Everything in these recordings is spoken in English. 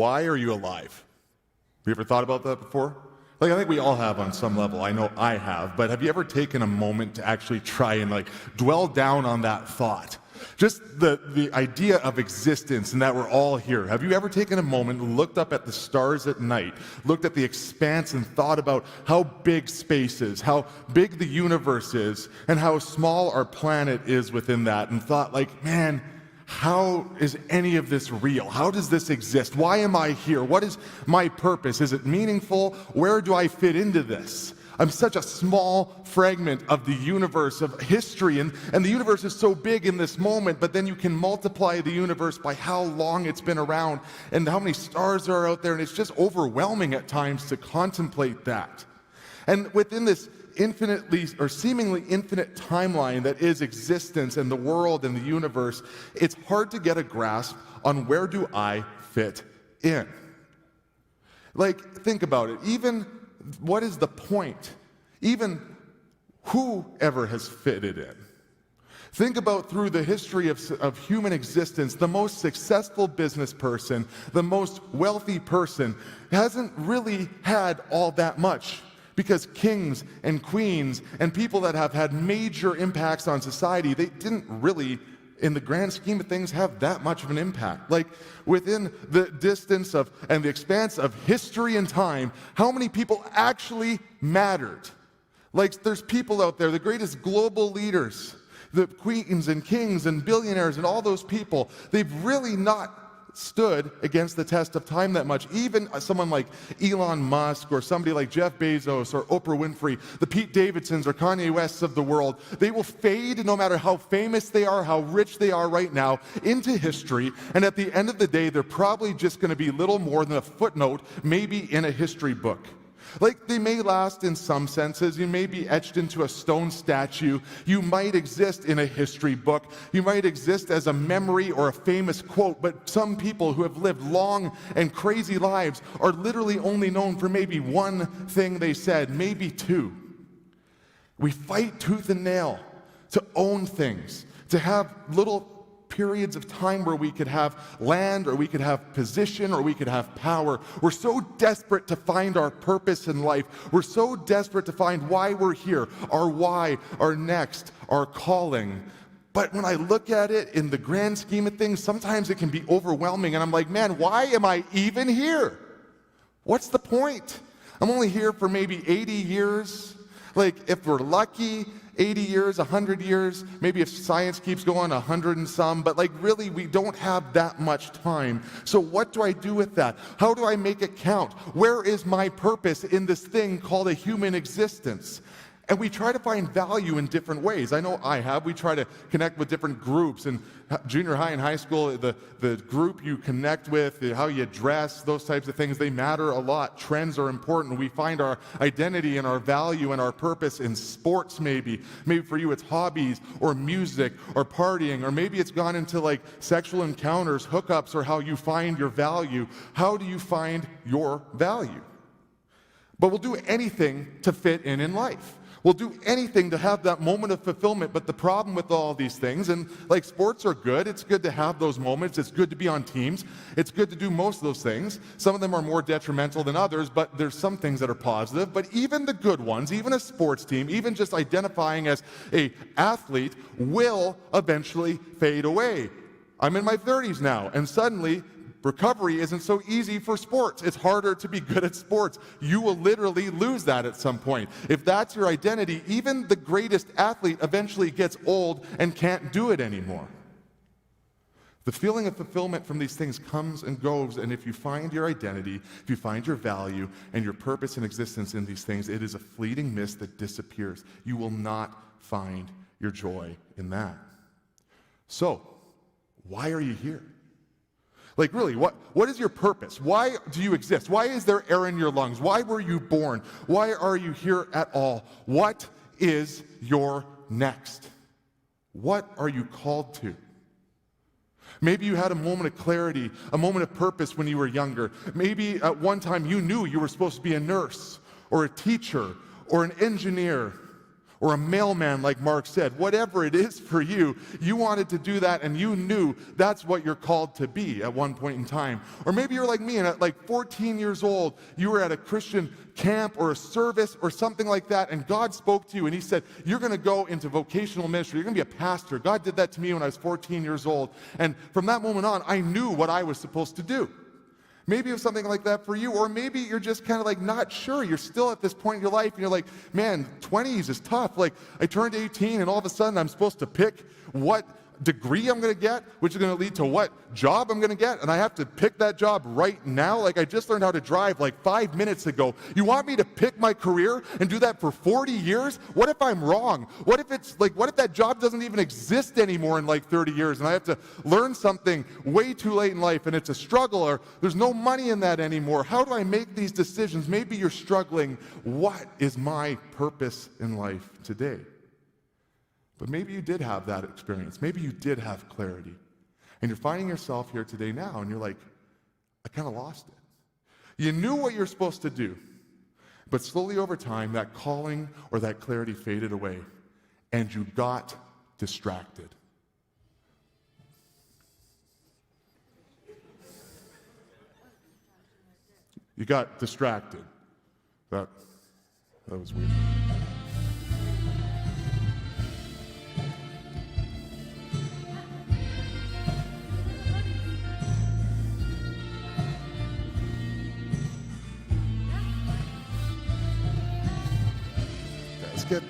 why are you alive? Have you ever thought about that before? Like, I think we all have on some level. I know I have. But have you ever taken a moment to actually try and dwell down on that thought? Just the idea of existence and that we're all here. Have you ever taken a moment, looked up at the stars at night, looked at the expanse and thought about how big space is, how big the universe is, and how small our planet is within that, and thought man, how is any of this real? How does this exist? Why am I here? What is my purpose? Is it meaningful? Where do I fit into this? I'm such a small fragment of the universe, of history, and the universe is so big in this moment, but then you can multiply the universe by how long it's been around and how many stars are out there, and it's just overwhelming at times to contemplate that. And within this infinitely or seemingly infinite timeline that is existence and the world and the universe, it's hard to get a grasp on where do I fit in. Think about it. Even what is the point? Even whoever has fitted in. Think about through the history of human existence, the most successful business person, the most wealthy person hasn't really had all that much. Because kings and queens and people that have had major impacts on society, they didn't really, in the grand scheme of things, have that much of an impact. Within the distance of and the expanse of history and time, how many people actually mattered? There's people out there, the greatest global leaders, the queens and kings and billionaires and all those people, they've really not stood against the test of time that much. Even someone like Elon Musk or somebody like Jeff Bezos or Oprah Winfrey, the Pete Davidsons or Kanye Wests of the world, they will fade no matter how famous they are, how rich they are right now, into history, and at the end of the day, they're probably just going to be little more than a footnote, maybe in a history book. They may last in some senses. You may be etched into a stone statue. You might exist in a history book. You might exist as a memory or a famous quote, but some people who have lived long and crazy lives are literally only known for maybe one thing they said, maybe two. We fight tooth and nail to own things, to have little periods of time where we could have land or we could have position or we could have power. We're so desperate to find our purpose in life. We're so desperate to find why we're here, our why, our next, our calling. But when I look at it in the grand scheme of things, sometimes it can be overwhelming and I'm like, man, why am I even here? What's the point? I'm only here for maybe 80 years. If we're lucky, 80 years, 100 years, maybe if science keeps going, 100 and some, but really we don't have that much time. So what do I do with that? How do I make it count? Where is my purpose in this thing called a human existence? And we try to find value in different ways. I know I have. We try to connect with different groups. And junior high and high school, the group you connect with, how you dress, those types of things, they matter a lot. Trends are important. We find our identity and our value and our purpose in sports maybe. Maybe for you it's hobbies or music or partying, or maybe it's gone into sexual encounters, hookups, or how you find your value. How do you find your value? But we'll do anything to fit in life. We'll do anything to have that moment of fulfillment, but the problem with all these things, and sports are good, it's good to have those moments, it's good to be on teams, it's good to do most of those things. Some of them are more detrimental than others, but there's some things that are positive. But even the good ones, even a sports team, even just identifying as an athlete will eventually fade away. I'm in my 30s now, and suddenly recovery isn't so easy for sports. It's harder to be good at sports. You will literally lose that at some point. If that's your identity, even the greatest athlete eventually gets old and can't do it anymore. The feeling of fulfillment from these things comes and goes, and if you find your identity, if you find your value and your purpose and existence in these things, it is a fleeting mist that disappears. You will not find your joy in that. So, why are you here? Really, what is your purpose? Why do you exist? Why is there air in your lungs? Why were you born? Why are you here at all? What is your next? What are you called to? Maybe you had a moment of clarity, a moment of purpose when you were younger. Maybe at one time you knew you were supposed to be a nurse or a teacher or an engineer or a mailman, like Mark said. Whatever it is for you, you wanted to do that, and you knew that's what you're called to be at one point in time. Or maybe you're like me, and at like 14 years old, you were at a Christian camp or a service or something like that, and God spoke to you, and he said, you're going to go into vocational ministry. You're going to be a pastor. God did that to me when I was 14 years old, and from that moment on, I knew what I was supposed to do. Maybe it was something like that for you, or maybe you're just kind of like not sure. You're still at this point in your life, and you're like, man, 20s is tough. Like, I turned 18, and all of a sudden I'm supposed to pick what degree I'm going to get, which is going to lead to what job I'm going to get, and I have to pick that job right now. Like, I just learned how to drive like 5 minutes ago. You want me to pick my career and do that for 40 years? What if I'm wrong? What if that job doesn't even exist anymore in like 30 years, and I have to learn something way too late in life, and it's a struggle, or there's no money in that anymore? How do I make these decisions? Maybe you're struggling. What is my purpose in life today? But maybe you did have that experience. Maybe you did have clarity. And you're finding yourself here today now, and you're like, I kind of lost it. You knew what you're supposed to do, but slowly over time, that calling or that clarity faded away, and you got distracted. You got distracted. That was weird. Good.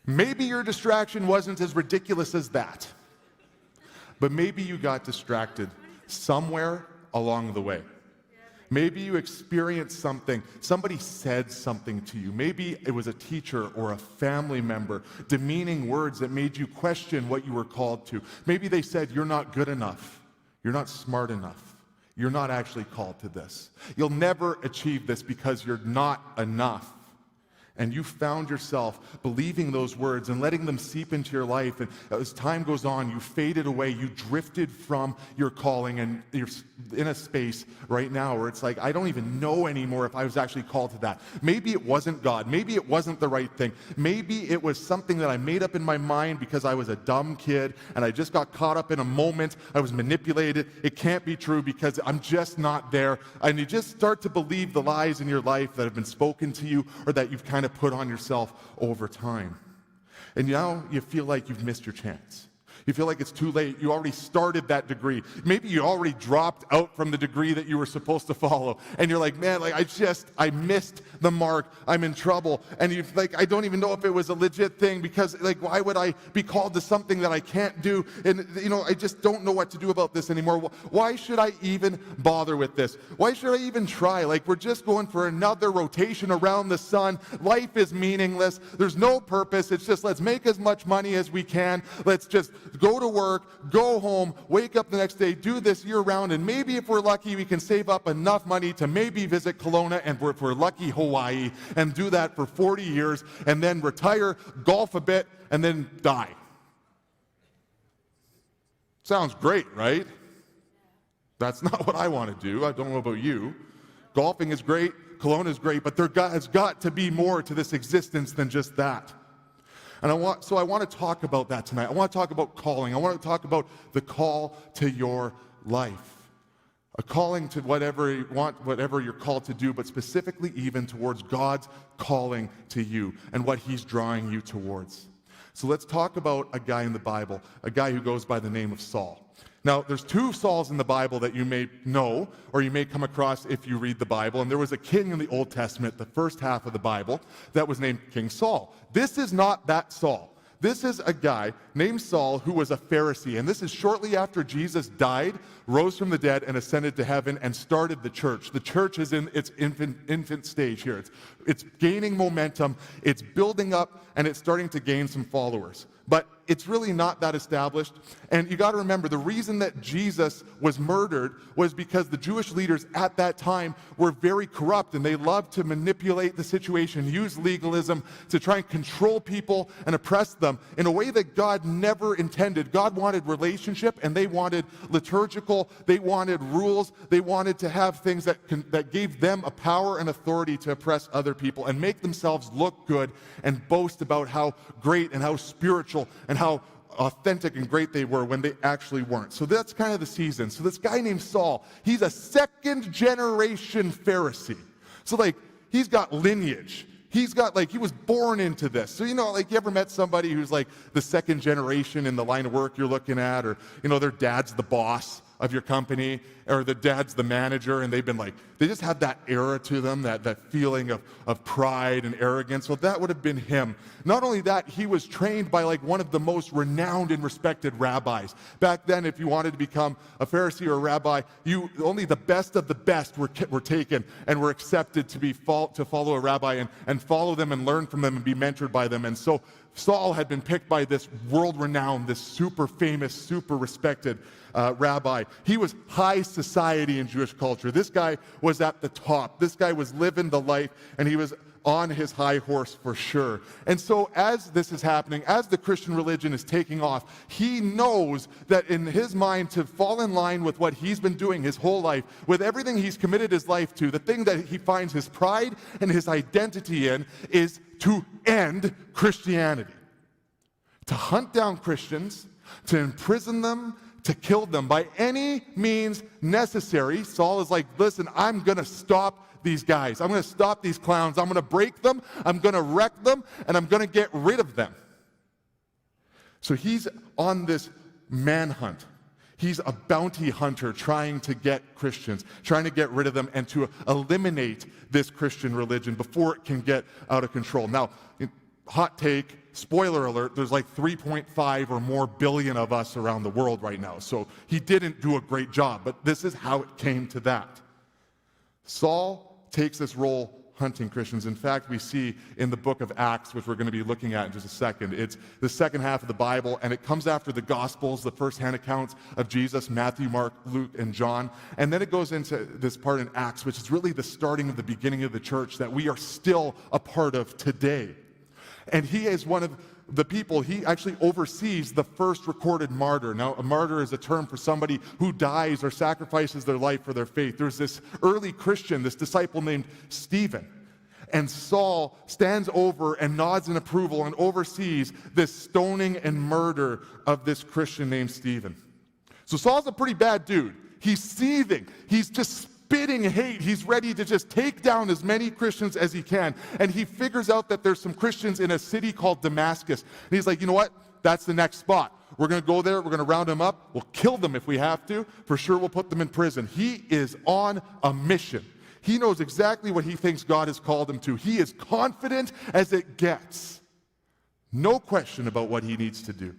Maybe your distraction wasn't as ridiculous as that, but maybe you got distracted somewhere along the way. Maybe you experienced something, somebody said something to you. Maybe it was a teacher or a family member, demeaning words that made you question what you were called to. Maybe they said, you're not good enough, you're not smart enough, you're not actually called to this. You'll never achieve this because you're not enough. And you found yourself believing those words and letting them seep into your life. And as time goes on, you faded away. You drifted from your calling, and you're in a space right now where it's like, I don't even know anymore if I was actually called to that. Maybe it wasn't God. Maybe it wasn't the right thing. Maybe it was something that I made up in my mind because I was a dumb kid and I just got caught up in a moment. I was manipulated. It can't be true because I'm just not there. And you just start to believe the lies in your life that have been spoken to you or that you've kind of put on yourself over time. And now you feel like you've missed your chance. You feel like it's too late. You already started that degree. Maybe you already dropped out from the degree that you were supposed to follow. And you're like, man, I missed the mark. I'm in trouble. And you're like, I don't even know if it was a legit thing because why would I be called to something that I can't do? And I just don't know what to do about this anymore. Why should I even bother with this? Why should I even try? We're just going for another rotation around the sun. Life is meaningless. There's no purpose. It's just, let's make as much money as we can. Let's just go to work, go home, wake up the next day, do this year-round, and maybe if we're lucky, we can save up enough money to maybe visit Kelowna, and if we're lucky, Hawaii, and do that for 40 years, and then retire, golf a bit, and then die. Sounds great, right? That's not what I want to do. I don't know about you. Golfing is great, Kelowna is great, but there has got to be more to this existence than just that. And I want to talk about that tonight. I want to talk about calling. I want to talk about the call to your life. A calling to whatever you want, whatever you're called to do, but specifically even towards God's calling to you and what He's drawing you towards. So let's talk about a guy in the Bible, a guy who goes by the name of Saul. Now, there's two Sauls in the Bible that you may know or you may come across if you read the Bible. And there was a king in the Old Testament, the first half of the Bible, that was named King Saul. This is not that Saul. This is a guy named Saul who was a Pharisee. And this is shortly after Jesus died, rose from the dead, and ascended to heaven and started the church. The church is in its infant stage here. It's gaining momentum, it's building up, and it's starting to gain some followers. But it's really not that established. And you got to remember, the reason that Jesus was murdered was because the Jewish leaders at that time were very corrupt, and they loved to manipulate the situation, use legalism to try and control people and oppress them in a way that God never intended. God wanted relationship, and they wanted liturgical, they wanted rules, they wanted to have things that gave them a power and authority to oppress other people and make themselves look good and boast about how great and how spiritual and how authentic and great they were when they actually weren't. So that's kind of the season. So this guy named Saul, he's a second generation Pharisee. So he's got lineage. He was born into this. So, you ever met somebody who's like the second generation in the line of work you're looking at, or, their dad's the boss of your company, or the dad's the manager, and they've been they just have that era to them, that feeling of pride and arrogance. Well, that would have been him. Not only that, he was trained by one of the most renowned and respected rabbis. Back then, if you wanted to become a Pharisee or a rabbi, only the best of the best were taken and were accepted to follow a rabbi and follow them and learn from them and be mentored by them. And so Saul had been picked by this world-renowned, this super famous, super respected rabbi. He was high society in Jewish culture. This guy was at the top. This guy was living the life, and he was on his high horse for sure. And so as this is happening, as the Christian religion is taking off, he knows that in his mind, to fall in line with what he's been doing his whole life, with everything he's committed his life to, the thing that he finds his pride and his identity in, is to end Christianity. To hunt down Christians, to imprison them, to kill them by any means necessary. Saul is like, listen, I'm going to stop these guys. I'm going to stop these clowns. I'm going to break them. I'm going to wreck them, and I'm going to get rid of them. So he's on this manhunt. He's a bounty hunter trying to get Christians, trying to get rid of them and to eliminate this Christian religion before it can get out of control. Now, hot take, spoiler alert, there's 3.5 or more billion of us around the world right now. So he didn't do a great job, but this is how it came to that. Saul takes this role hunting Christians. In fact, we see in the book of Acts, which we're going to be looking at in just a second, it's the second half of the Bible, and it comes after the Gospels, the first-hand accounts of Jesus, Matthew, Mark, Luke, and John. And then it goes into this part in Acts, which is really the starting of the beginning of the church that we are still a part of today. And he is one of the people, he actually oversees the first recorded martyr. Now, a martyr is a term for somebody who dies or sacrifices their life for their faith. There's this early Christian, this disciple named Stephen. And Saul stands over and nods in approval and oversees this stoning and murder of this Christian named Stephen. So Saul's a pretty bad dude. He's seething. He's just spitting hate. He's ready to just take down as many Christians as he can. And he figures out that there's some Christians in a city called Damascus. And he's like, you know what? That's the next spot. We're going to go there. We're going to round them up. We'll kill them if we have to. For sure, we'll put them in prison. He is on a mission. He knows exactly what he thinks God has called him to. He is confident as it gets. No question about what he needs to do.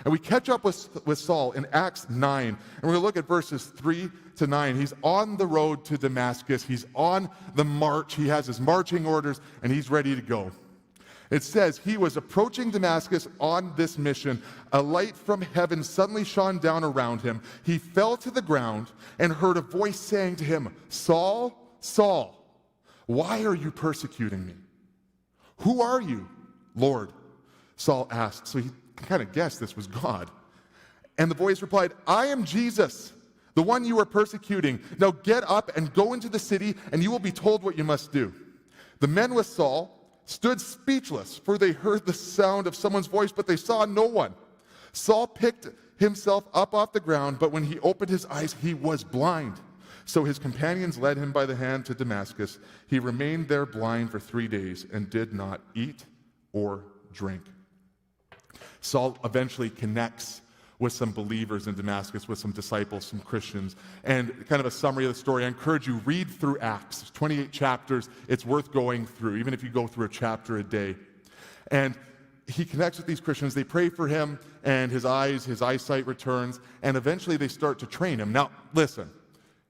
And we catch up with Saul in Acts 9, and we're going to look at verses 3 to 9. He's on the road to Damascus. He's on the march. He has his marching orders, and he's ready to go. It says, he was approaching Damascus on this mission. A light from heaven suddenly shone down around him. He fell to the ground and heard a voice saying to him, Saul, Saul, why are you persecuting me? Who are you, Lord? Saul asked. So he kind of guessed this was God. And the voice replied, I am Jesus, the one you are persecuting. Now get up and go into the city, and you will be told what you must do. The men with Saul stood speechless, for they heard the sound of someone's voice, but they saw no one. Saul picked himself up off the ground, but when he opened his eyes, he was blind. So his companions led him by the hand to Damascus. He remained there blind for 3 days and did not eat or drink. Saul eventually connects with some believers in Damascus, with some disciples, some Christians. And kind of a summary of the story, I encourage you, read through Acts. There's 28 chapters. It's worth going through, even if you go through a chapter a day. And he connects with these Christians. They pray for him, and his eyesight returns, and eventually they start to train him. Now, listen,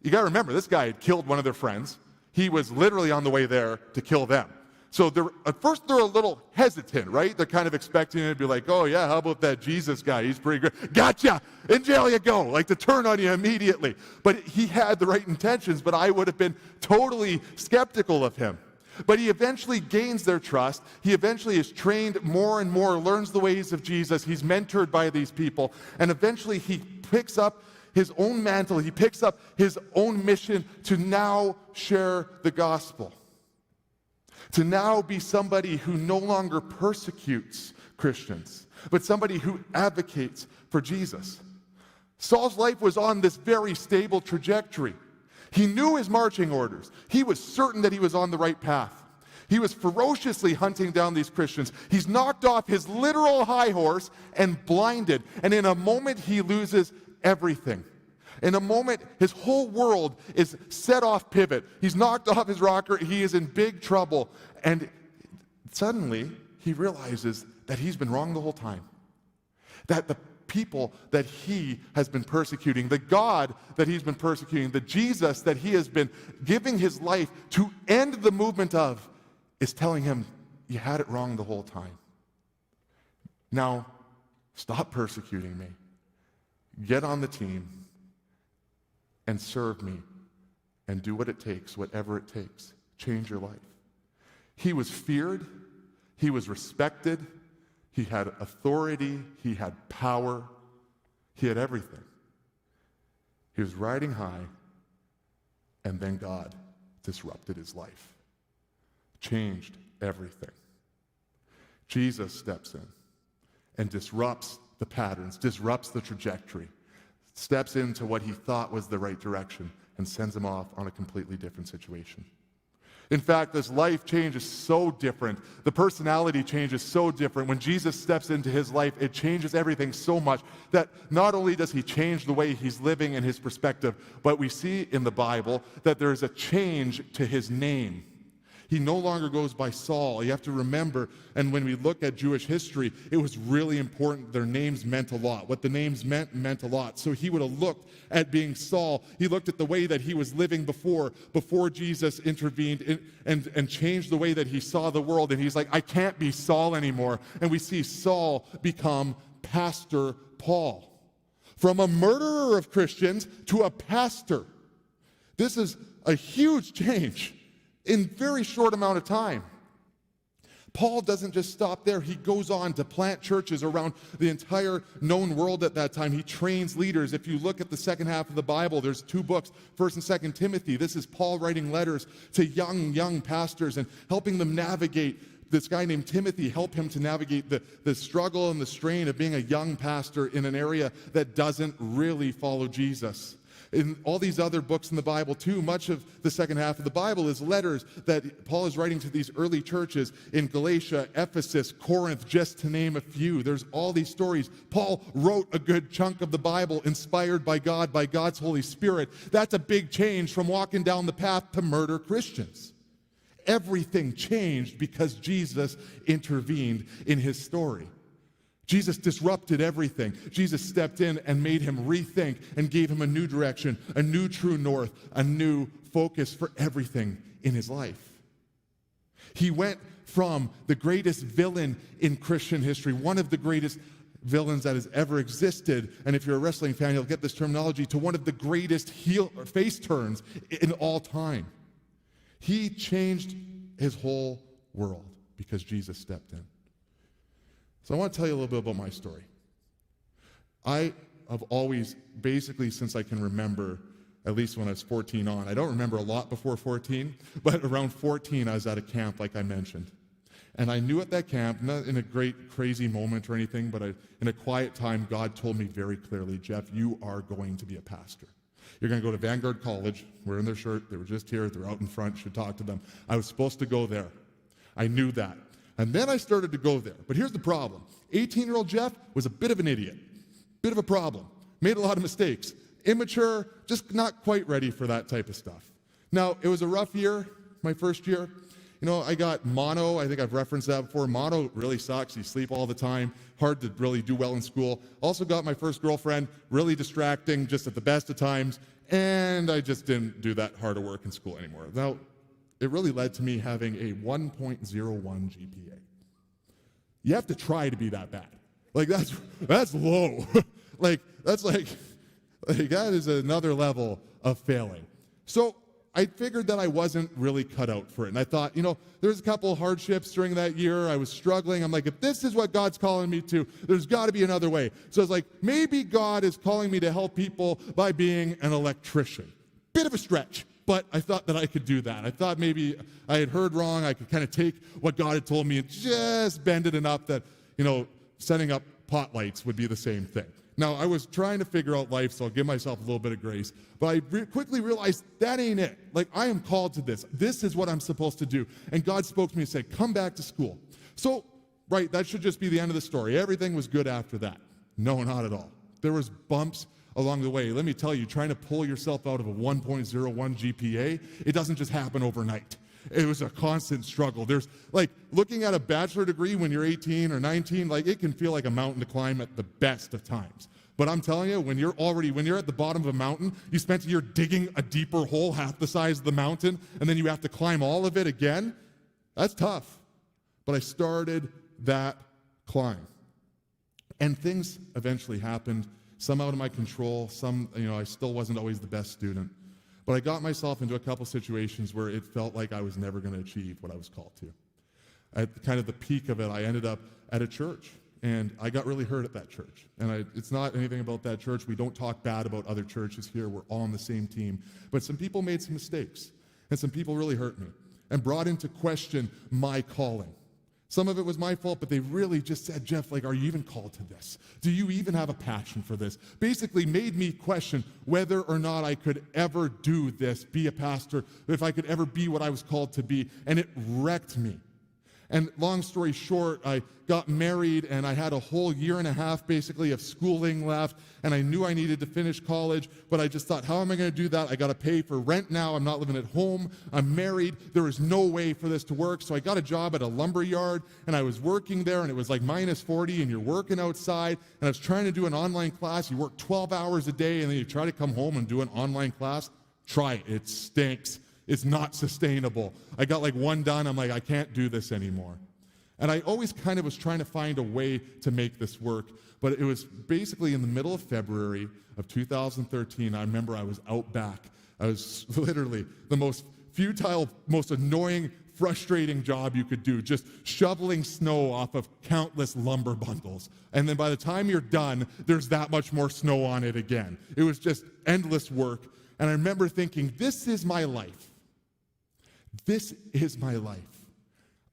you got to remember, this guy had killed one of their friends. He was literally on the way there to kill them. So at first they're a little hesitant, right? They're kind of expecting it to be like, oh yeah, how about that Jesus guy? He's pretty good. Gotcha! In jail you go! Like to turn on you immediately. But he had the right intentions, but I would have been totally skeptical of him. But he eventually gains their trust. He eventually is trained more and more, learns the ways of Jesus. He's mentored by these people. And eventually he picks up his own mantle. He picks up his own mission to now share the gospel. To now be somebody who no longer persecutes Christians, but somebody who advocates for Jesus. Saul's life was on this very stable trajectory. He knew his marching orders. He was certain that he was on the right path. He was ferociously hunting down these Christians. He's knocked off his literal high horse and blinded. And in a moment, he loses everything. In a moment, his whole world is set off pivot. He's knocked off his rocker. He is in big trouble. And suddenly, he realizes that he's been wrong the whole time. That the people that he has been persecuting, the God that he's been persecuting, the Jesus that he has been giving his life to end the movement of, is telling him, you had it wrong the whole time. Now, stop persecuting me. Get on the team and serve me and do what it takes, whatever it takes. Change your life. He was feared. He was respected. He had authority. He had power. He had everything. He was riding high, and then God disrupted his life, changed everything. Jesus steps in and disrupts the patterns, disrupts the trajectory, steps into what he thought was the right direction and sends him off on a completely different situation. In fact, this life change is so different. The personality change is so different. When Jesus steps into his life, it changes everything so much that not only does he change the way he's living and his perspective, but we see in the Bible that there is a change to his name. He no longer goes by Saul. You have to remember, and when we look at Jewish history, it was really important. Their names meant a lot. What the names meant a lot. So he would have looked at being Saul. He looked at the way that he was living before Jesus intervened and changed the way that he saw the world. And he's like, I can't be Saul anymore. And we see Saul become Pastor Paul. From a murderer of Christians to a pastor. This is a huge change in a very short amount of time. Paul doesn't just stop there. He goes on to plant churches around the entire known world at that time. He trains leaders. If you look at the second half of the Bible, there's 2 books, 1st and 2nd Timothy. This is Paul writing letters to young pastors and helping them navigate. This guy named Timothy helped him to navigate the struggle and the strain of being a young pastor in an area that doesn't really follow Jesus. In all these other books in the Bible too, much of the second half of the Bible is letters that Paul is writing to these early churches in Galatia, Ephesus, Corinth, just to name a few. There's all these stories. Paul wrote a good chunk of the Bible inspired by God, by God's Holy Spirit. That's a big change from walking down the path to murder Christians. Everything changed because Jesus intervened in his story. Jesus disrupted everything. Jesus stepped in and made him rethink and gave him a new direction, a new true north, a new focus for everything in his life. He went from the greatest villain in Christian history, one of the greatest villains that has ever existed, and if you're a wrestling fan, you'll get this terminology, to one of the greatest face turns in all time. He changed his whole world because Jesus stepped in. So I want to tell you a little bit about my story. I have always, basically since I can remember, at least when I was 14 on, I don't remember a lot before 14, but around 14 I was at a camp like I mentioned. And I knew at that camp, not in a great crazy moment or anything, but in a quiet time, God told me very clearly, Jeff, you are going to be a pastor. You're going to go to Vanguard College, wearing their shirt, they were just here, they're out in front, should talk to them. I was supposed to go there. I knew that. And then I started to go there. But here's the problem. 18-year-old Jeff was a bit of an idiot, bit of a problem, made a lot of mistakes, immature, just not quite ready for that type of stuff. Now, it was a rough year, my first year. You know, I got mono. I think I've referenced that before. Mono really sucks. You sleep all the time. Hard to really do well in school. Also got my first girlfriend. Really distracting, just at the best of times. And I just didn't do that hard of work in school anymore. Now, it really led to me having a 1.01 GPA. You have to try to be that bad. Like, that's low. That's like that is another level of failing. So I figured that I wasn't really cut out for it. And I thought, you know, there's a couple of hardships during that year. I was struggling. I'm like, if this is what God's calling me to, there's got to be another way. So I was like, maybe God is calling me to help people by being an electrician. Bit of a stretch, but I thought that I could do that. I thought maybe I had heard wrong. I could kind of take what God had told me and just bend it enough that, you know, setting up pot lights would be the same thing. Now, I was trying to figure out life, so I'll give myself a little bit of grace. But I quickly realized that ain't it. Like, I am called to this. This is what I'm supposed to do. And God spoke to me and said, come back to school. So, right, that should just be the end of the story. Everything was good after that. No, not at all. There was bumps along the way. Let me tell you, trying to pull yourself out of a 1.01 GPA, it doesn't just happen overnight. It was a constant struggle. There's, like, looking at a bachelor degree when you're 18 or 19, like, it can feel like a mountain to climb at the best of times. But I'm telling you, when you're at the bottom of a mountain, you spent a year digging a deeper hole half the size of the mountain, and then you have to climb all of it again. That's tough. But I started that climb. And things eventually happened, some out of my control, some, you know, I still wasn't always the best student. But I got myself into a couple situations where it felt like I was never going to achieve what I was called to. At kind of the peak of it, I ended up at a church, and I got really hurt at that church. And it's not anything about that church. We don't talk bad about other churches here. We're all on the same team. But some people made some mistakes, and some people really hurt me and brought into question my calling. Some of it was my fault, but they really just said, Jeff, like, are you even called to this? Do you even have a passion for this? Basically made me question whether or not I could ever do this, be a pastor, if I could ever be what I was called to be, and it wrecked me. And long story short, I got married, and I had a whole year and a half, basically, of schooling left, and I knew I needed to finish college, but I just thought, how am I going to do that? I got to pay for rent now. I'm not living at home. I'm married. There is no way for this to work, so I got a job at a lumber yard, and I was working there, and it was like minus 40, and you're working outside, and I was trying to do an online class. You work 12 hours a day, and then you try to come home and do an online class. Try it. It stinks. It's not sustainable. I got like one done. I'm like, I can't do this anymore. And I always kind of was trying to find a way to make this work. But it was basically in the middle of February of 2013. I remember I was out back. I was literally the most futile, most annoying, frustrating job you could do, just shoveling snow off of countless lumber bundles. And then by the time you're done, there's that much more snow on it again. It was just endless work. And I remember thinking, this is my life. This is my life.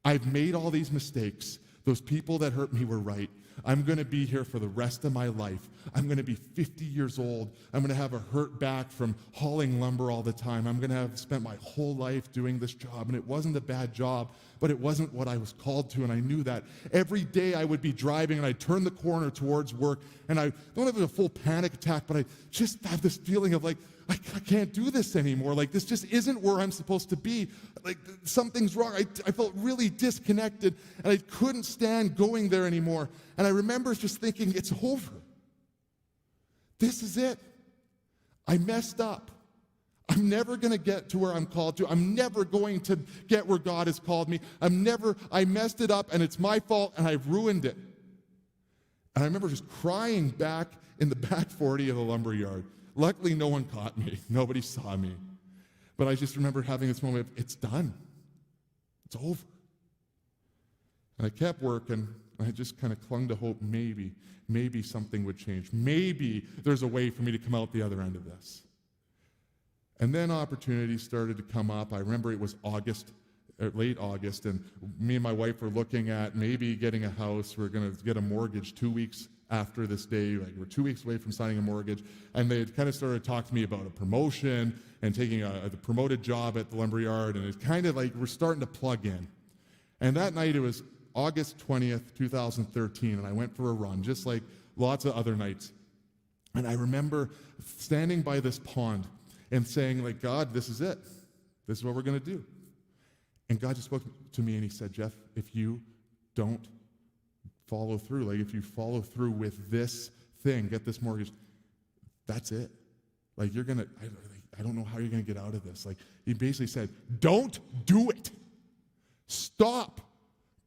I've made all these mistakes. Those people that hurt me were right. I'm going to be here for the rest of my life. I'm going to be 50 years old. I'm going to have a hurt back from hauling lumber all the time. I'm going to have spent my whole life doing this job. And it wasn't a bad job, but it wasn't what I was called to, and I knew that. Every day I would be driving, and I'd turn the corner towards work, and I don't have a full panic attack, but I just have this feeling of like, I can't do this anymore. Like, this just isn't where I'm supposed to be. Like, something's wrong. I felt really disconnected, and I couldn't stand going there anymore. And I remember just thinking, it's over. This is it. I messed up. I'm never going to get to where I'm called to. I'm never going to get where God has called me. I messed it up, and it's my fault, and I've ruined it. And I remember just crying back in the back 40 of the lumber yard. Luckily, no one caught me. Nobody saw me. But I just remember having this moment of, it's done. It's over. And I kept working. I just kind of clung to hope maybe something would change. Maybe there's a way for me to come out the other end of this. And then opportunities started to come up. I remember it was late August, and me and my wife were looking at maybe getting a house. We're going to get a mortgage 2 weeks after this day. Like, we're 2 weeks away from signing a mortgage, and they had kind of started to talk to me about a promotion and taking the promoted job at the lumberyard, and it's kind of like we're starting to plug in. And that night it was August 20th, 2013, and I went for a run, just like lots of other nights. And I remember standing by this pond and saying, like, God, this is it. This is what we're going to do. And God just spoke to me and he said, Jeff, if you don't follow through, like if you follow through with this thing, get this mortgage, that's it. Like you're going to, I don't know how you're going to get out of this. Like he basically said, don't do it. Stop.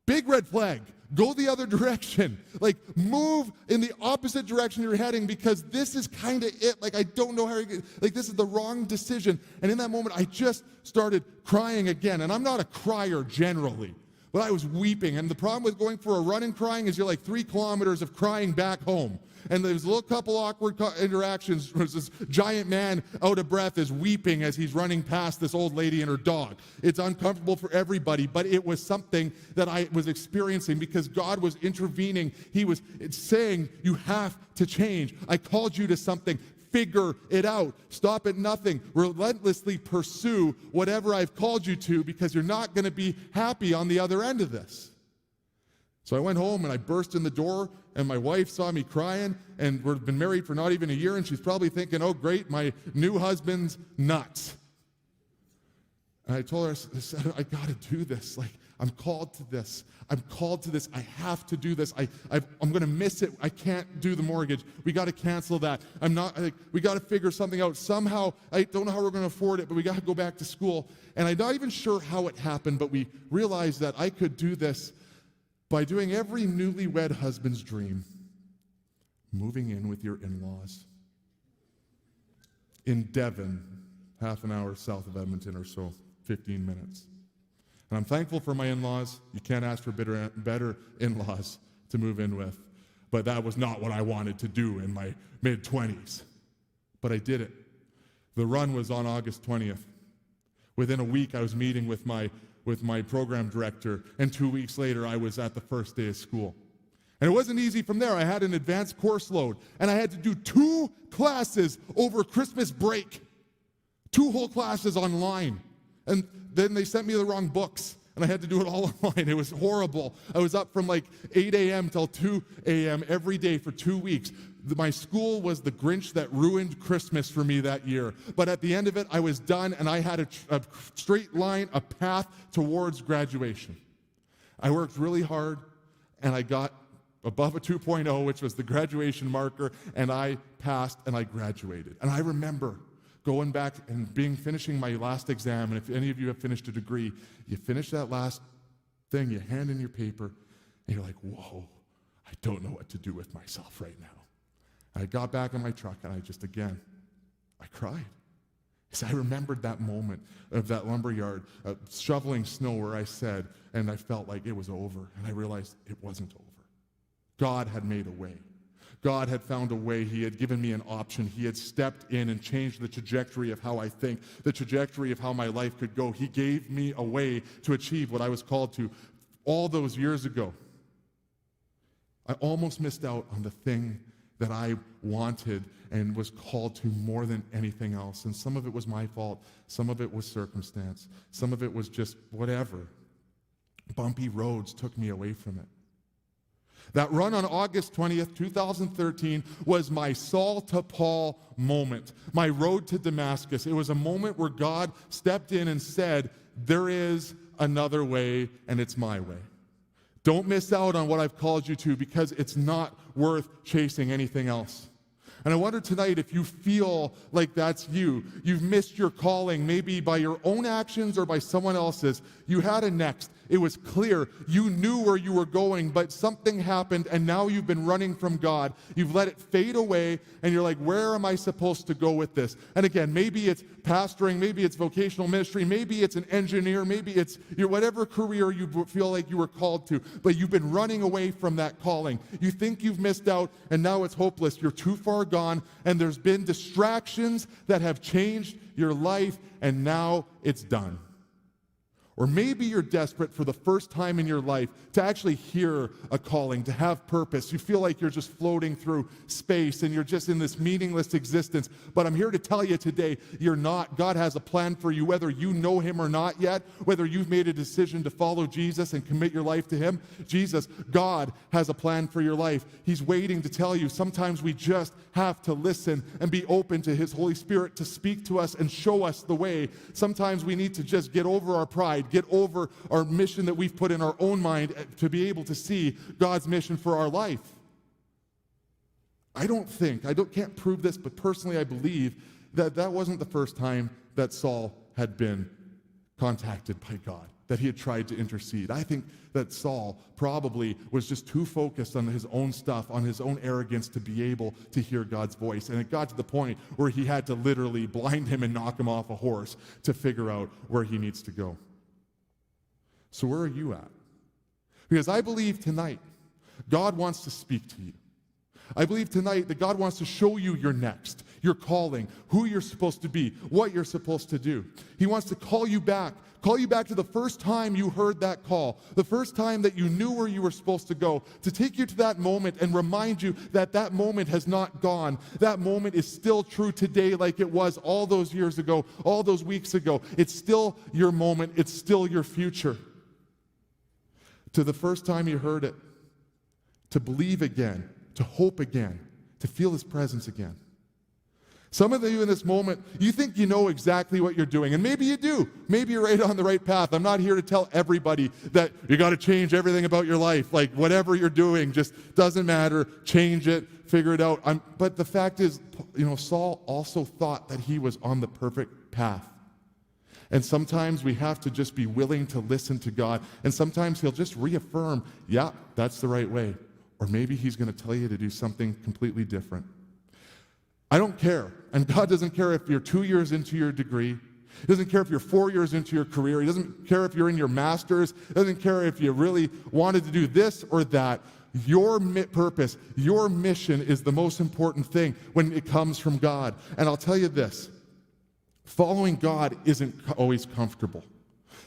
Big red flag. Go the other direction. Like move in the opposite direction you're heading because this is kind of it. Like I don't know how you're going to, like this is the wrong decision. And in that moment, I just started crying again. And I'm not a crier generally, but I was weeping. And the problem with going for a run and crying is you're like 3 kilometers of crying back home. And there's a little couple awkward interactions. There's this giant man out of breath is weeping as he's running past this old lady and her dog. It's uncomfortable for everybody, but it was something that I was experiencing because God was intervening. He was saying, you have to change. I called you to something. Figure it out. Stop at nothing. Relentlessly pursue whatever I've called you to because you're not going to be happy on the other end of this. So I went home and I burst in the door and my wife saw me crying and we've been married for not even a year and she's probably thinking, oh great, my new husband's nuts. And I told her, I said, I got to do this. Like I'm called to this. I'm called to this. I have to do this. I'm going to miss it. I can't do the mortgage. We got to cancel that. We got to figure something out. Somehow, I don't know how we're going to afford it, but we got to go back to school. And I'm not even sure how it happened, but we realized that I could do this by doing every newlywed husband's dream, moving in with your in-laws. In Devon, half an hour south of Edmonton or so, 15 minutes. And I'm thankful for my in-laws. You can't ask for better in-laws to move in with. But that was not what I wanted to do in my mid-20s. But I did it. The run was on August 20th. Within a week, I was meeting with my program director, and 2 weeks later, I was at the first day of school. And it wasn't easy from there. I had an advanced course load, and I had to do 2 classes over Christmas break. 2 whole classes online. And then they sent me the wrong books, and I had to do it all online. It was horrible. I was up from like 8 a.m. till 2 a.m. every day for 2 weeks. My school was the Grinch that ruined Christmas for me that year. But at the end of it, I was done, and I had a straight line, a path towards graduation. I worked really hard, and I got above a 2.0, which was the graduation marker, and I passed, and I graduated. And I remember going back and finishing my last exam, and if any of you have finished a degree, you finish that last thing, you hand in your paper, and you're like, whoa, I don't know what to do with myself right now. I got back in my truck and I cried. Because I remembered that moment of that lumberyard shoveling snow where I said, and I felt like it was over. And I realized it wasn't over. God had made a way. God had found a way. He had given me an option. He had stepped in and changed the trajectory of how I think, the trajectory of how my life could go. He gave me a way to achieve what I was called to all those years ago. I almost missed out on the thing that I wanted and was called to more than anything else. And some of it was my fault. Some of it was circumstance. Some of it was just whatever. Bumpy roads took me away from it. That run on August 20th, 2013 was my Saul to Paul moment, my road to Damascus. It was a moment where God stepped in and said, there is another way, and it's my way. Don't miss out on what I've called you to because it's not worth chasing anything else. And I wonder tonight if you feel like that's you. You've missed your calling, maybe by your own actions or by someone else's. You had a next. It was clear. You knew where you were going, but something happened, and now you've been running from God. You've let it fade away, and you're like, where am I supposed to go with this? And again, maybe it's pastoring, maybe it's vocational ministry, maybe it's an engineer, maybe it's your whatever career you feel like you were called to, but you've been running away from that calling. You think you've missed out, and now it's hopeless. You're too far gone, and there's been distractions that have changed your life, and now it's done. Or maybe you're desperate for the first time in your life to actually hear a calling, to have purpose. You feel like you're just floating through space and you're just in this meaningless existence. But I'm here to tell you today, you're not. God has a plan for you, whether you know him or not yet, whether you've made a decision to follow Jesus and commit your life to him. God has a plan for your life. He's waiting to tell you. Sometimes we just have to listen and be open to his Holy Spirit to speak to us and show us the way. Sometimes we need to just get over our pride, get over our mission that we've put in our own mind to be able to see God's mission for our life. I can't prove this, but personally I believe that wasn't the first time that Saul had been contacted by God, that he had tried to intercede. I think that Saul probably was just too focused on his own stuff, on his own arrogance to be able to hear God's voice. And it got to the point where he had to literally blind him and knock him off a horse to figure out where he needs to go. So where are you at? Because I believe tonight God wants to speak to you. I believe tonight that God wants to show you your next, your calling, who you're supposed to be, what you're supposed to do. He wants to call you back to the first time you heard that call, the first time that you knew where you were supposed to go, to take you to that moment and remind you that that moment has not gone. That moment is still true today like it was all those years ago, all those weeks ago. It's still your moment. It's still your future. To the first time you heard it, to believe again, to hope again, to feel his presence again. Some of you in this moment, you think you know exactly what you're doing, and maybe you do. Maybe you're right on the right path. I'm not here to tell everybody that you got to change everything about your life. Like whatever you're doing just doesn't matter. Change it, figure it out. But the fact is, Saul also thought that he was on the perfect path. And sometimes we have to just be willing to listen to God, and sometimes he'll just reaffirm, yeah, that's the right way. Or maybe he's going to tell you to do something completely different. I don't care. And God doesn't care if you're 2 years into your degree. He doesn't care if you're 4 years into your career. He doesn't care if you're in your master's. He doesn't care if you really wanted to do this or that. Your purpose, your mission is the most important thing when it comes from God. And I'll tell you this, following God isn't always comfortable.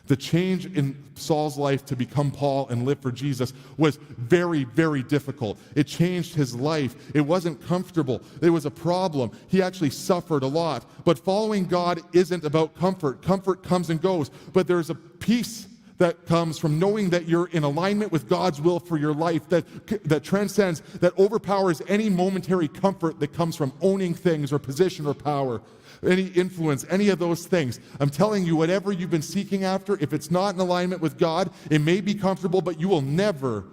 The change in Saul's life to become Paul and live for Jesus was very, very difficult. It changed his life. It wasn't comfortable. It was a problem. He actually suffered a lot. But following God isn't about comfort. Comfort comes and goes. But there's a peace that comes from knowing that you're in alignment with God's will for your life, that transcends, that overpowers any momentary comfort that comes from owning things or position or power. Any influence, any of those things. I'm telling you, whatever you've been seeking after, if it's not in alignment with God, it may be comfortable, but you will never,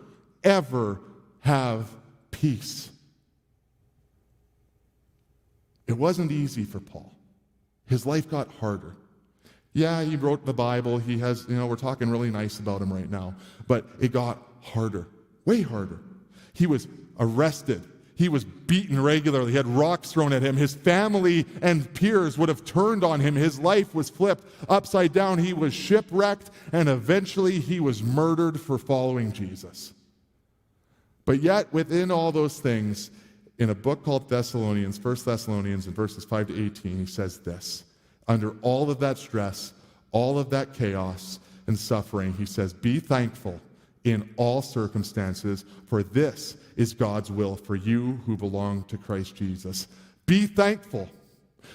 ever have peace. It wasn't easy for Paul. His life got harder. Yeah, he wrote the Bible. He has, we're talking really nice about him right now, but it got harder, way harder. He was arrested. He was beaten regularly. He had rocks thrown at him. His family and peers would have turned on him. His life was flipped upside down. He was shipwrecked, and eventually he was murdered for following Jesus. But yet, within all those things, in a book called Thessalonians, 1 Thessalonians, in verses 5 to 18, he says this. Under all of that stress, all of that chaos and suffering, he says, be thankful in all circumstances, for this is God's will for you who belong to Christ Jesus. Be thankful,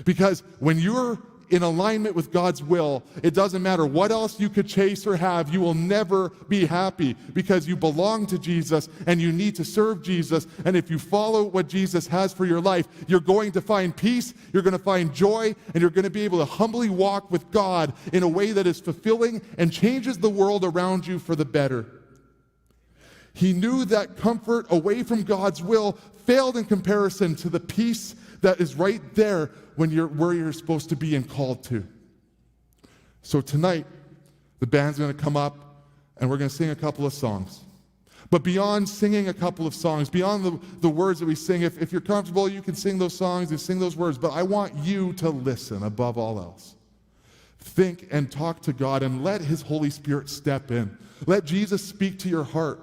because when you're in alignment with God's will, it doesn't matter what else you could chase or have, you will never be happy, because you belong to Jesus and you need to serve Jesus. And if you follow what Jesus has for your life, you're going to find peace, you're going to find joy, and you're going to be able to humbly walk with God in a way that is fulfilling and changes the world around you for the better. He knew that comfort away from God's will failed in comparison to the peace that is right there when you're where you're supposed to be and called to. So tonight, the band's going to come up and we're going to sing a couple of songs. But beyond singing a couple of songs, beyond the words that we sing, if you're comfortable, you can sing those songs and sing those words, but I want you to listen above all else. Think and talk to God and let his Holy Spirit step in. Let Jesus speak to your heart.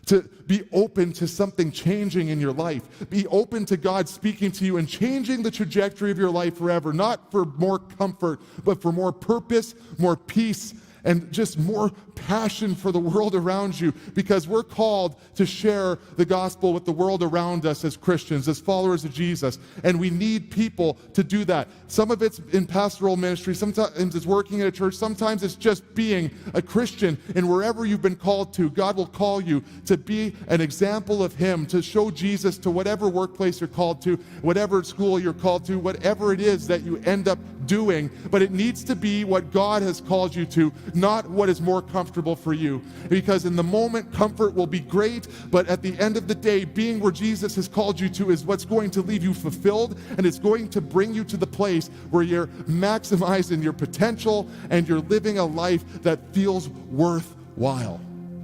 To be open to something changing in your life. Be open to God speaking to you and changing the trajectory of your life forever, not for more comfort, but for more purpose, more peace, and just more passion for the world around you, because we're called to share the gospel with the world around us as Christians, as followers of Jesus, and we need people to do that. Some of it's in pastoral ministry, sometimes it's working in a church, sometimes it's just being a Christian, and wherever you've been called to, God will call you to be an example of Him, to show Jesus to whatever workplace you're called to, whatever school you're called to, whatever it is that you end up doing, but it needs to be what God has called you to, not what is more comfortable for you. Because in the moment, comfort will be great, but at the end of the day, being where Jesus has called you to is what's going to leave you fulfilled, and it's going to bring you to the place where you're maximizing your potential and you're living a life that feels worthwhile.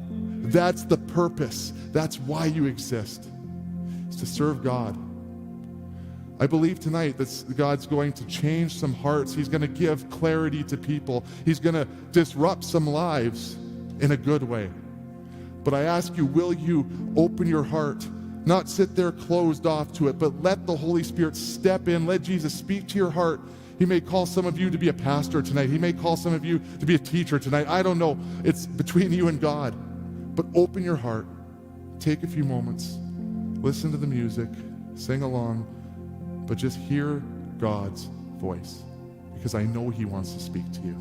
That's the purpose. That's why you exist. It's to serve God. I believe tonight that God's going to change some hearts. He's going to give clarity to people. He's going to disrupt some lives in a good way. But I ask you, will you open your heart? Not sit there closed off to it, but let the Holy Spirit step in. Let Jesus speak to your heart. He may call some of you to be a pastor tonight. He may call some of you to be a teacher tonight. I don't know. It's between you and God. But open your heart. Take a few moments. Listen to the music. Sing along. But just hear God's voice, because I know He wants to speak to you.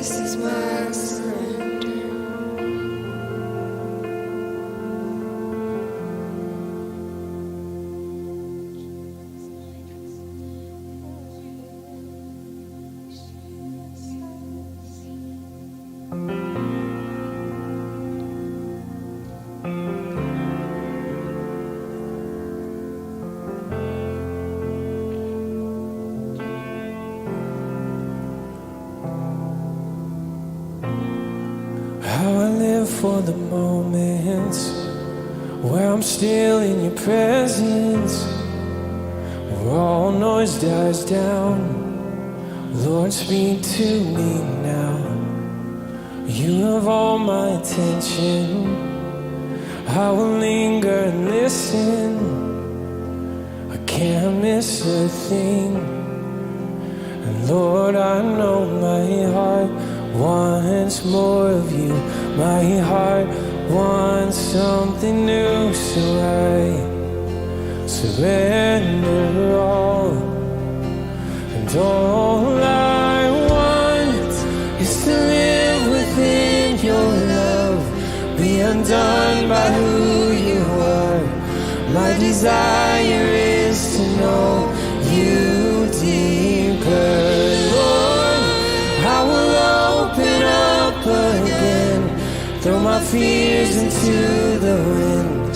this is my surrender. How I live for the moments where I'm still in your presence, where all noise dies down. Lord, speak to me now. You have all my attention. I will linger and listen. I can't miss a thing. And Lord, I know my heart wants more of you. My heart wants something new, so I surrender all. And all I want is to live within your love, be undone by who you are. My desire is to know you deeper. Lord, I will open up again, throw my fears into the wind.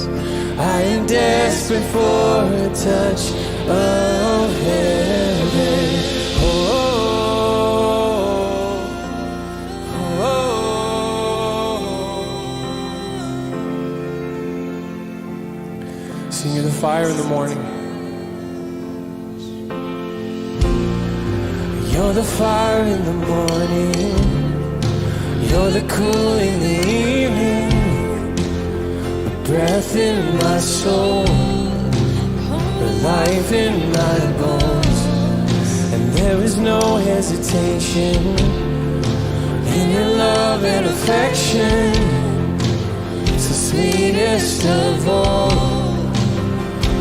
I am desperate for a touch of heaven. Oh, oh, oh, oh. Sing you're the fire in the morning. You're the fire in the morning. You're the cool in the evening, the breath in my soul, the life in my bones. And there is no hesitation in your love and affection. It's the sweetest of all.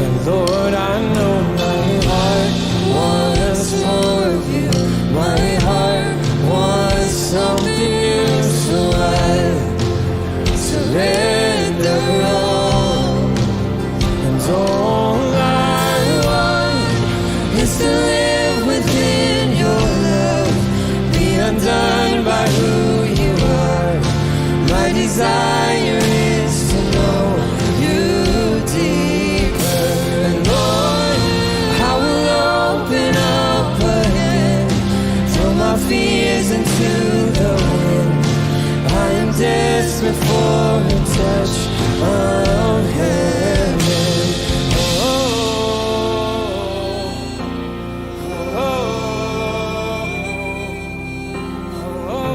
And Lord, I know my heart wants more of you. My heart wants something new, so I surrender all. And all I want is to live within your love, be undone by who you are. My desire is to know you deeper. And Lord, I will open up again, throw my fears into the wind. I am desperate for a touch of heaven. Oh, oh, oh, oh, oh.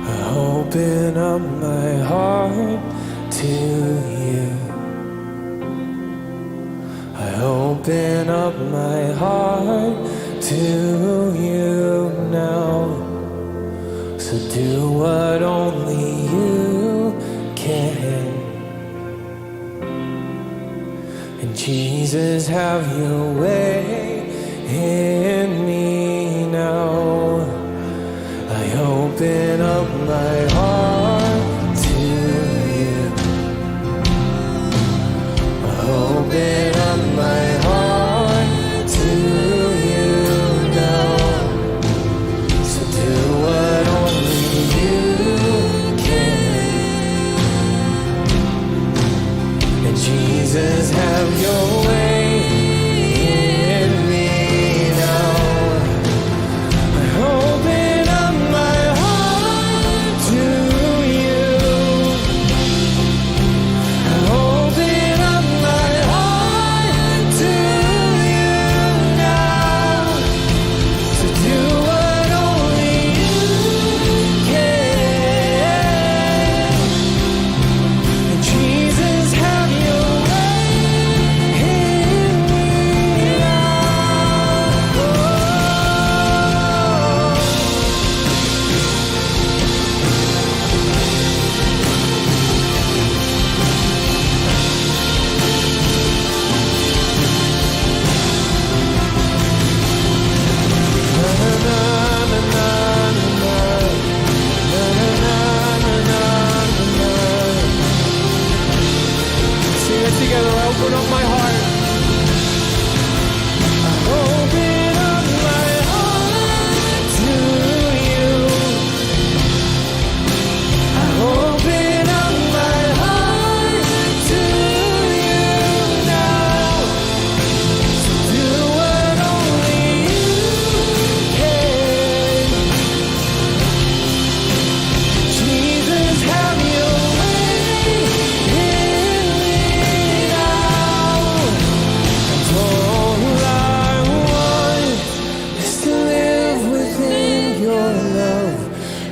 I open up my heart to you. I open up my heart to you now. So do what only you can. And Jesus, have your way in me now. I open up my heart to you. I open up my heart to you now. So do what only you can. And Jesus, have your way in me now.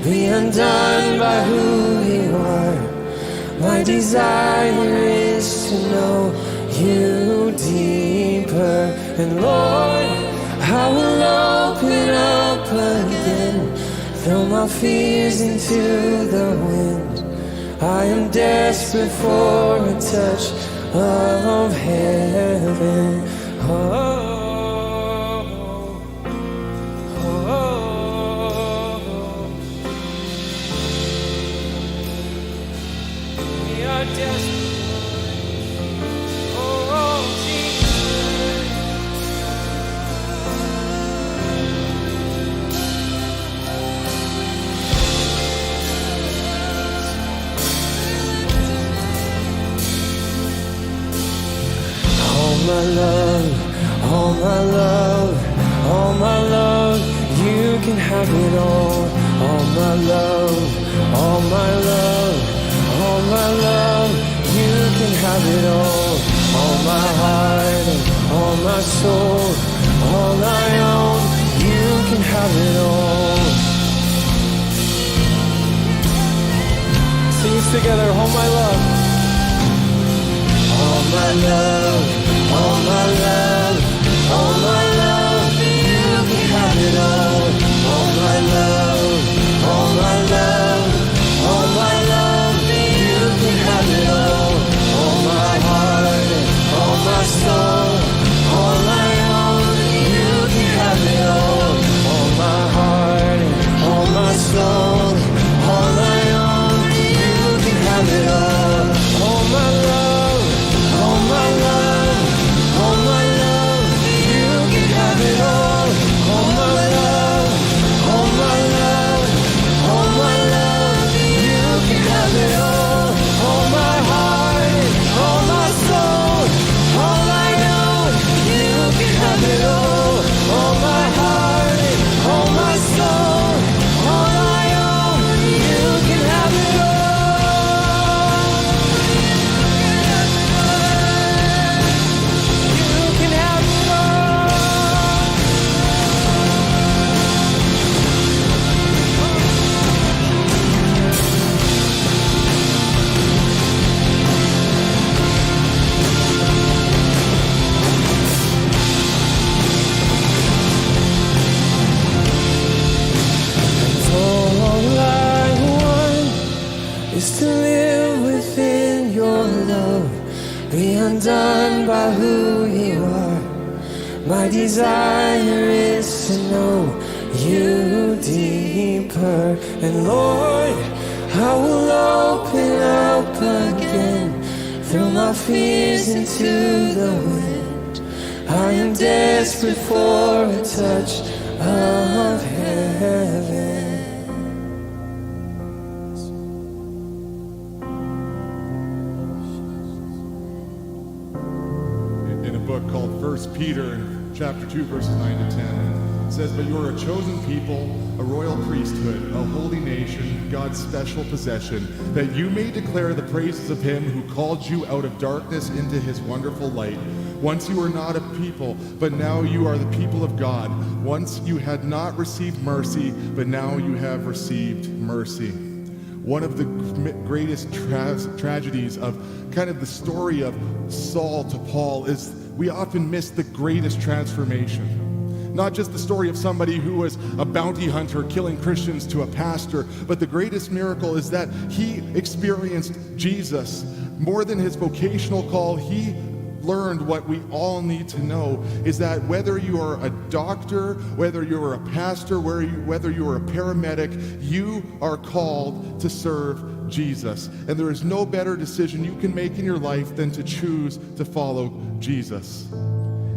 be undone by who you are. My desire is to know you deeper. And Lord, I will open up again, throw my fears into the wind. I am desperate for a touch of heaven. Oh. My love, all my love, all my love, you can have it all. All my love, all my love, all my love, you can have it all. All my heart and all my soul, all I own, you can have it all. Sing this together, all my love. All my love, all my love, all my love, you can have it all. All my love, all my love, all my love, you can have it all. All my heart, all my soul, all I own, you can have it all. All my heart, all my soul, all I own, you can have it all. All my love, all my love, all my love, you can have it all. All my love, all my love, all my love, you can have it all. All my heart, all my soul, all I own, you can have it all. All my heart, all my soul, all I own, you can have it all. You can have it all. All I want is to live within your love, be undone by who you are. My desire is to know you deeper. And Lord, I will open up again, throw my fears into the wind. I am desperate for a touch of heaven. In a book called 1 Peter, chapter 2, verses 9 to 10, it says, "But you are a chosen people, a royal priesthood, a holy nation, God's special possession, that you may declare the praises of him who called you out of darkness into his wonderful light. Once you were not a people, but now you are the people of God. Once you had not received mercy, but now you have received mercy." One of the greatest tragedies of kind of the story of Saul to Paul is we often miss the greatest transformation. Not just the story of somebody who was a bounty hunter killing Christians to a pastor, but the greatest miracle is that he experienced Jesus. More than his vocational call, he learned what we all need to know, is that whether you are a doctor, whether you are a pastor, whether you are a paramedic, you are called to serve Jesus. And there is no better decision you can make in your life than to choose to follow Jesus.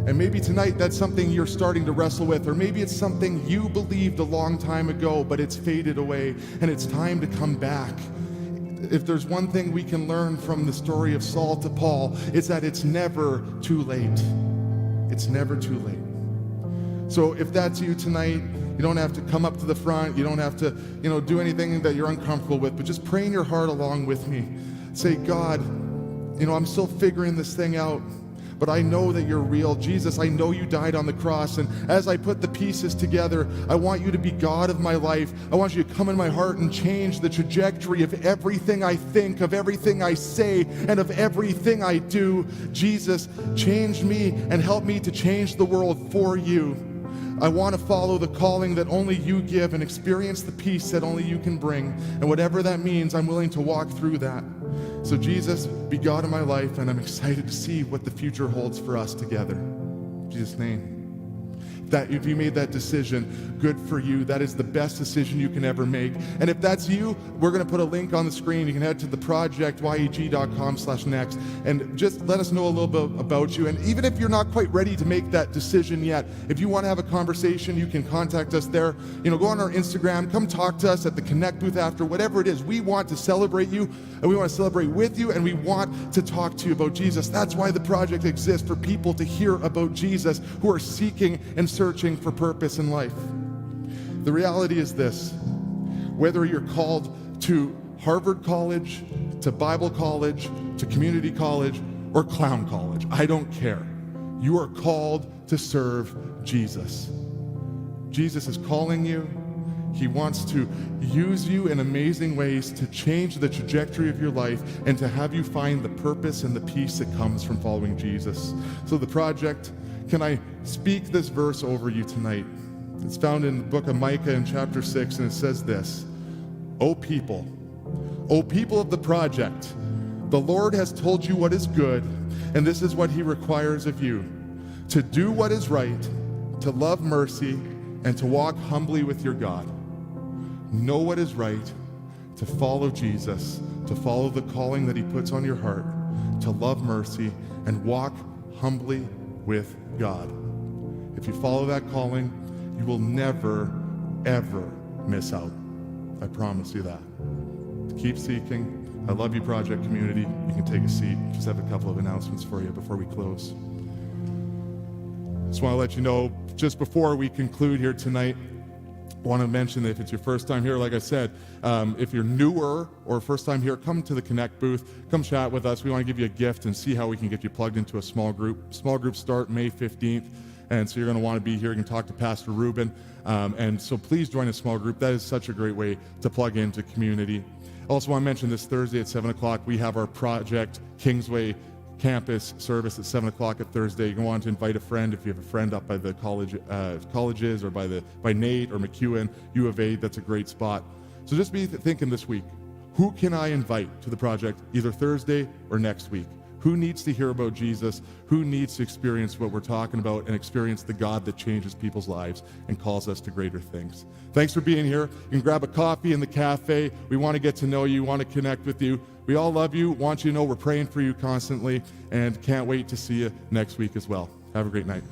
And maybe tonight that's something you're starting to wrestle with, or maybe it's something you believed a long time ago, but it's faded away, and it's time to come back. If there's one thing we can learn from the story of Saul to Paul, it's that it's never too late. It's never too late. So if that's you tonight, you don't have to come up to the front. You don't have to, do anything that you're uncomfortable with, but just pray in your heart along with me. Say, God, I'm still figuring this thing out, but I know that you're real. Jesus, I know you died on the cross, and as I put the pieces together, I want you to be God of my life. I want you to come in my heart and change the trajectory of everything I think, of everything I say, and of everything I do. Jesus, change me and help me to change the world for you. I want to follow the calling that only you give and experience the peace that only you can bring. And whatever that means, I'm willing to walk through that. So Jesus, be God in my life, and I'm excited to see what the future holds for us together. In Jesus' name. That if you made that decision, good for you. That is the best decision you can ever make. And if that's you, we're going to put a link on the screen. You can head to theprojectyeg.com/next and just let us know a little bit about you. And even if you're not quite ready to make that decision yet, if you want to have a conversation, you can contact us there. Go on our Instagram, come talk to us at the Connect booth after, whatever it is. We want to celebrate you, and we want to celebrate with you, and we want to talk to you about Jesus. That's why the project exists, for people to hear about Jesus who are seeking and searching for purpose in life. The reality is this: whether you're called to Harvard College, to Bible college, to community college, or clown college, I don't care. You are called to serve Jesus. Jesus is calling you. He wants to use you in amazing ways to change the trajectory of your life and to have you find the purpose and the peace that comes from following Jesus. So the project, can I speak this verse over you tonight? It's found in the book of Micah in chapter 6, and it says this: O people of the project, the Lord has told you what is good, and this is what he requires of you: to do what is right, to love mercy, and to walk humbly with your God. Know what is right, to follow Jesus, to follow the calling that he puts on your heart, to love mercy, and walk humbly with God. If you follow that calling, you will never, ever miss out. I promise you that. Keep seeking. I love you, Project Community. You can take a seat. Just have a couple of announcements for you before we close. Just want to let you know, just before we conclude here tonight, I want to mention that if it's your first time here, like I said, if you're newer or first time here, come to the Connect booth, come chat with us. We want to give you a gift and see how we can get you plugged into a small group. Small groups start May 15th, and so you're going to want to be here. You can talk to Pastor Ruben, and so please join a small group. That is such a great way to plug into community. I also want to mention this Thursday at 7 o'clock, we have our Project Kingsway campus service at 7 o'clock at Thursday. You want to invite a friend. If you have a friend up by the colleges or by Nate or McEwen, U of A, that's a great spot. So just be thinking this week, who can I invite to the project either Thursday or next week? Who needs to hear about Jesus? Who needs to experience what we're talking about and experience the God that changes people's lives and calls us to greater things? Thanks for being here. You can grab a coffee in the cafe. We want to get to know you, want to connect with you. We all love you, want you to know we're praying for you constantly, and can't wait to see you next week as well. Have a great night.